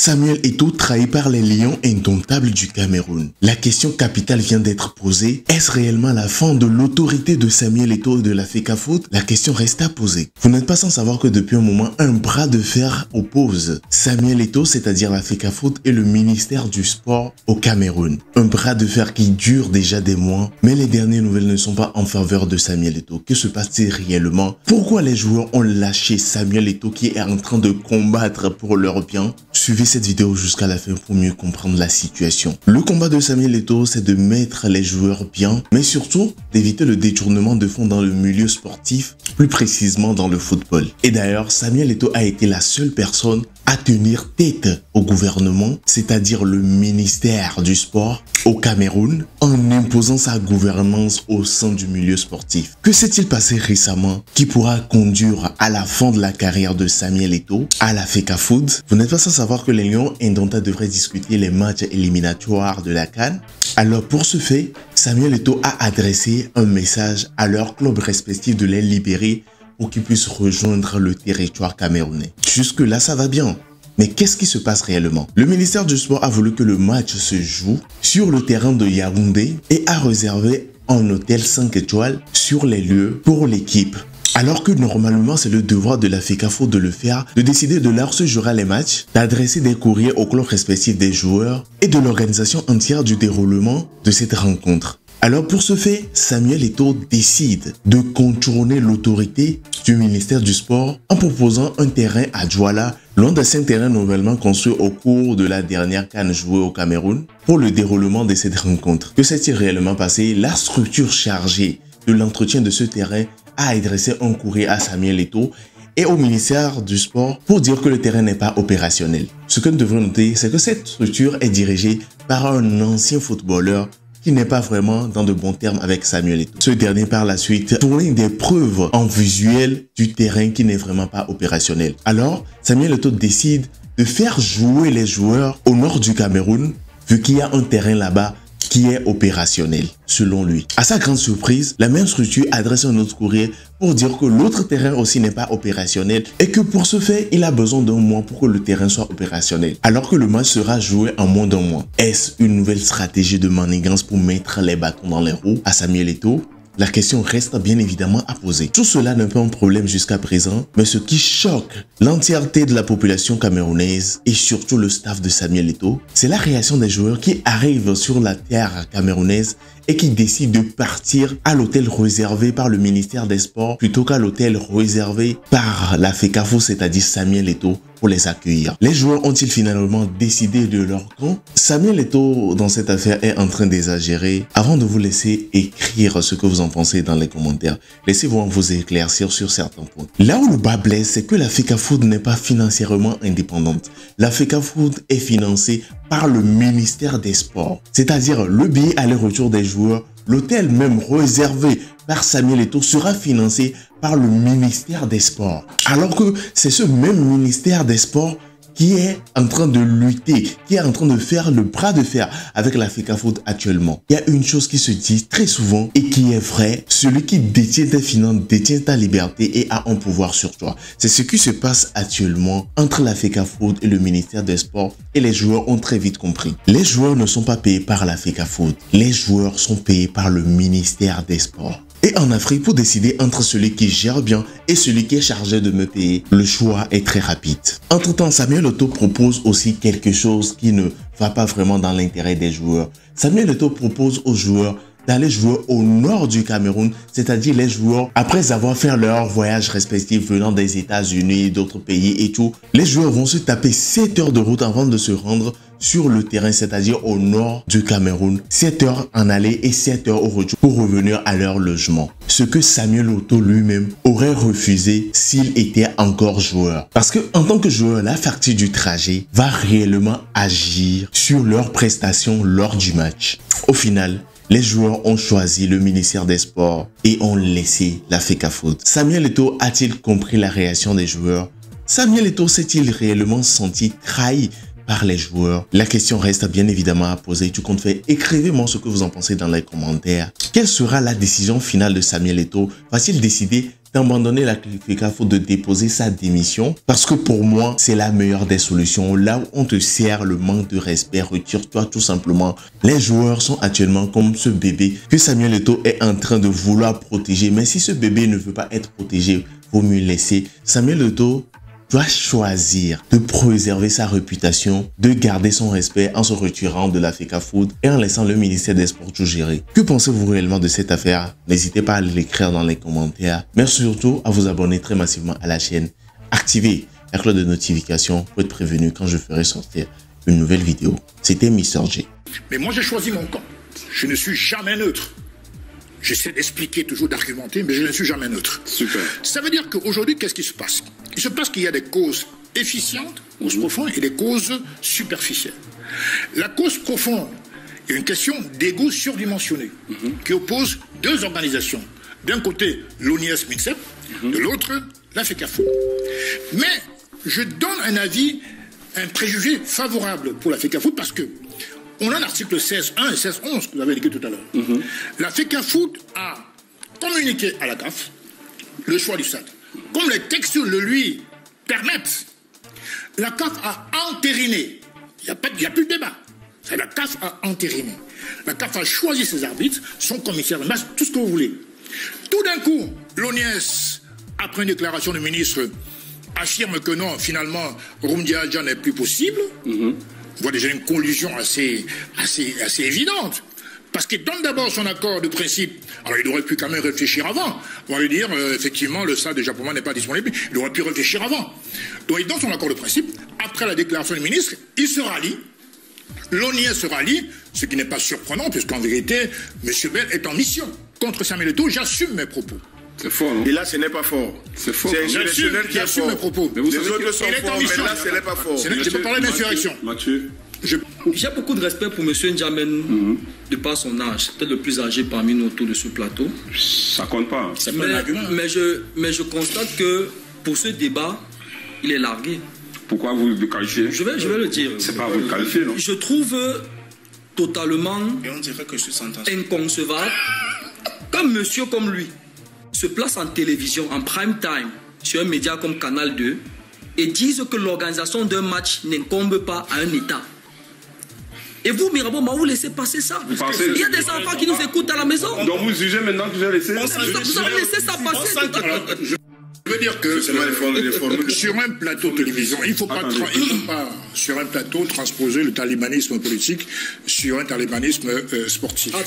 Samuel Eto'o trahi par les Lions indomptables du Cameroun. La question capitale vient d'être posée. Est-ce réellement la fin de l'autorité de Samuel Eto'o et de la FECAFOOT? La question reste à poser. Vous n'êtes pas sans savoir que depuis un moment, un bras de fer oppose Samuel Eto'o, c'est-à-dire la FECAFOOT, et le ministère du Sport au Cameroun. Un bras de fer qui dure déjà des mois, mais les dernières nouvelles ne sont pas en faveur de Samuel Eto'o. Que se passe-t-il réellement? Pourquoi les joueurs ont lâché Samuel Eto'o qui est en train de combattre pour leur bien? Suivez cette vidéo jusqu'à la fin pour mieux comprendre la situation. Le combat de Samuel Eto'o, c'est de mettre les joueurs bien, mais surtout d'éviter le détournement de fonds dans le milieu sportif, plus précisément dans le football. Et d'ailleurs, Samuel Eto'o a été la seule personne à tenir tête au gouvernement, c'est-à-dire le ministère du Sport au Cameroun, en imposant sa gouvernance au sein du milieu sportif. Que s'est-il passé récemment qui pourra conduire à la fin de la carrière de Samuel Eto'o à la FECAFOOT? Vous n'êtes pas sans savoir que les Lions indomptables devraient discuter les matchs éliminatoires de la CAN. Alors pour ce fait, Samuel Eto'o a adressé un message à leurs clubs respectifs de les libérer pour qu'ils puissent rejoindre le territoire camerounais. Jusque-là, ça va bien. Mais qu'est-ce qui se passe réellement? Le ministère du Sport a voulu que le match se joue sur le terrain de Yaoundé et a réservé un hôtel 5 étoiles sur les lieux pour l'équipe. Alors que normalement, c'est le devoir de la FECAFOOT de le faire, de décider de l'heure où se jouera les matchs, d'adresser des courriers aux clubs respectifs des joueurs et de l'organisation entière du déroulement de cette rencontre. Alors pour ce fait, Samuel Eto'o décide de contourner l'autorité du ministère du Sport en proposant un terrain à Douala, l'un des 5 terrains nouvellement construits au cours de la dernière CAN jouée au Cameroun pour le déroulement de cette rencontre. Que s'est-il réellement passé? La structure chargée de l'entretien de ce terrain a adressé un courrier à Samuel Eto'o et au ministère du Sport pour dire que le terrain n'est pas opérationnel. Ce que nous devons noter, c'est que cette structure est dirigée par un ancien footballeur qui n'est pas vraiment dans de bons termes avec Samuel Eto'o. Ce dernier par la suite tourne des preuves en visuel du terrain qui n'est vraiment pas opérationnel. Alors, Samuel Eto'o décide de faire jouer les joueurs au nord du Cameroun vu qu'il y a un terrain là-bas qui est opérationnel, selon lui. À sa grande surprise, la même structure adresse un autre courrier pour dire que l'autre terrain aussi n'est pas opérationnel et que pour ce faire, il a besoin d'un mois pour que le terrain soit opérationnel, alors que le match sera joué en moins d'un mois. Est-ce une nouvelle stratégie de manigance pour mettre les bâtons dans les roues à Samuel Eto'o? La question reste bien évidemment à poser. Tout cela n'est pas un problème jusqu'à présent, mais ce qui choque l'entièreté de la population camerounaise et surtout le staff de Samuel Eto'o, c'est la réaction des joueurs qui arrivent sur la terre camerounaise et qui décident de partir à l'hôtel réservé par le ministère des Sports plutôt qu'à l'hôtel réservé par la FECAFOOT, c'est-à-dire Samuel Eto'o, pour les accueillir. Les joueurs ont-ils finalement décidé de leur camp? Samuel Eto'o, dans cette affaire, est en train d'exagérer. Avant de vous laisser écrire ce que vous en pensez dans les commentaires, laissez-moi vous éclaircir sur certains points. Là où le bas blesse, c'est que la FECAFOOT n'est pas financièrement indépendante. La FECAFOOT est financée par le ministère des Sports, c'est-à-dire le billet aller-retour des joueurs, l'hôtel même réservé par Samuel Eto'o sera financé par le ministère des Sports. Alors que c'est ce même ministère des Sports qui est en train de lutter, qui est en train de faire le bras de fer avec la FECAFOOT actuellement. Il y a une chose qui se dit très souvent et qui est vraie: celui qui détient tes finances détient ta liberté et a un pouvoir sur toi. C'est ce qui se passe actuellement entre la FECAFOOT et le ministère des Sports, et les joueurs ont très vite compris. Les joueurs ne sont pas payés par la FECAFOOT, les joueurs sont payés par le ministère des Sports. Et en Afrique, pour décider entre celui qui gère bien et celui qui est chargé de me payer, le choix est très rapide. Entre-temps, Samuel Eto'o propose aussi quelque chose qui ne va pas vraiment dans l'intérêt des joueurs. Samuel Eto'o propose aux joueurs d'aller jouer au nord du Cameroun, c'est-à-dire les joueurs, après avoir fait leur voyage respectif venant des États-Unis, d'autres pays et tout, les joueurs vont se taper 7 heures de route avant de se rendre sur le terrain, c'est-à-dire au nord du Cameroun. 7 heures en aller et 7 heures au retour pour revenir à leur logement. Ce que Samuel Eto'o lui-même aurait refusé s'il était encore joueur. Parce que en tant que joueur, la facture du trajet va réellement agir sur leurs prestations lors du match. Au final, les joueurs ont choisi le ministère des Sports et ont laissé la FECAFOOT. Samuel Eto'o a-t-il compris la réaction des joueurs? Samuel Eto'o s'est-il réellement senti trahi par les joueurs? La question reste bien évidemment à poser. Du compte fait, écrivez-moi ce que vous en pensez dans les commentaires. Quelle sera la décision finale de Samuel Eto'o? Va-t-il décider d'abandonner la FECAFOOT, de déposer sa démission. Parce que pour moi, c'est la meilleure des solutions. Là où on te sert le manque de respect, retire-toi tout simplement. Les joueurs sont actuellement comme ce bébé que Samuel Eto'o est en train de vouloir protéger. Mais si ce bébé ne veut pas être protégé, vaut mieux laisser. Samuel Eto'o doit choisir de préserver sa réputation, de garder son respect en se retirant de la FECAFOOT et en laissant le ministère des Sports tout gérer. Que pensez-vous réellement de cette affaire? N'hésitez pas à l'écrire dans les commentaires, mais surtout à vous abonner très massivement à la chaîne. Activez la cloche de notification pour être prévenu quand je ferai sortir une nouvelle vidéo. C'était Mr J. Mais moi j'ai choisi mon camp. Je ne suis jamais neutre. J'essaie d'expliquer, toujours d'argumenter, mais je ne suis jamais neutre. Super. Ça veut dire qu'aujourd'hui, qu'est-ce qui se passe? Il se passe qu'il y a des causes efficientes, causes profondes, et des causes superficielles. La cause profonde est une question d'ego surdimensionné qui oppose deux organisations. D'un côté, l'ONIS-MINSEP, de l'autre, la FECAFOOT. Mais je donne un avis, un préjugé favorable pour la FECAFOOT parce que on a l'article 16.1 et 16.11 que vous avez indiqué tout à l'heure. La FECAFOOT a communiqué à la CAF le choix du stade. Comme les textes le lui permettent, la CAF a entériné. Il n'y a plus de débat. La CAF a entériné. La CAF a choisi ses arbitres, son commissaire de match, tout ce que vous voulez. Tout d'un coup, l'ONIS, après une déclaration du ministre, affirme que non, finalement, Rumdiadja n'est plus possible. On voit déjà une collusion assez évidente. Parce qu'il donne d'abord son accord de principe. Alors il aurait pu quand même réfléchir avant. On va lui dire, effectivement, le stade de Japon n'est pas disponible. Il aurait pu réfléchir avant. Donc il donne son accord de principe. Après la déclaration du ministre, il se rallie. L'ONIS se rallie, ce qui n'est pas surprenant, puisqu'en vérité, M. Bell est en mission contre Samuel Eto'o. J'assume mes propos. C'est fort, non? Et là, ce n'est pas fort. C'est fort. C'est un gestionnaire qui est fort. Mes propos. Mais vous Les savez autres sont forts, mais là, ce n'est pas fort. Je peux parler d'insurrection. Mathieu. J'ai beaucoup de respect pour M. N'Djamène, de par son âge. C'est peut-être le plus âgé parmi nous autour de ce plateau. Ça compte pas. C'est pas un argument. Mais je constate que pour ce débat, il est largué. Pourquoi vous le qualifiez? Je vais le dire. C'est pas à vous le qualifier, non? Je trouve totalement Et on dirait que je suis sentencié. inconcevable qu'un monsieur comme lui se place en télévision, en prime time, sur un média comme Canal 2, et dise que l'organisation d'un match n'incombe pas à un État. Et vous, Mirabeau, vous laissez passer ça. Il y a des enfants qui nous écoutent à la maison. Donc vous jugez maintenant que j'ai laissé? Vous avez laissé ça passer tout à l'heure. Je veux dire que sur un plateau de télévision, il ne faut pas sur un plateau transposer le talibanisme politique sur un talibanisme sportif. Ah,